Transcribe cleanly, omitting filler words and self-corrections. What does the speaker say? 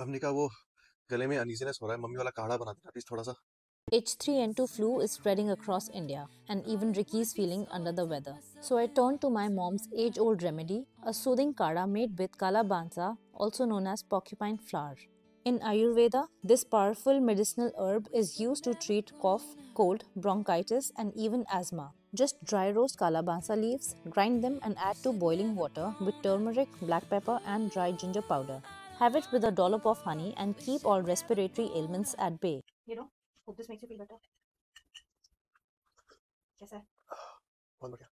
हमने कहा वो गले में अनईजीनेस हो रहा है, मम्मी वाला काढ़ा बना देना प्लीज थोड़ा सा। H3N2 flu is spreading across India, and even Ricky's feeling under the weather. So I turned to my mom's age-old remedy, a soothing kadha made with kalabansa, also known as porcupine flower. In Ayurveda, this powerful medicinal herb is used to treat cough, cold, bronchitis, and even asthma. Just dry roast calabansa leaves, grind them, and add to boiling water with turmeric, black pepper, and dry ginger powder. Have it with a dollop of honey and keep all respiratory ailments at bay. Hope this makes you feel better. कैसा है? बहुत बढ़िया।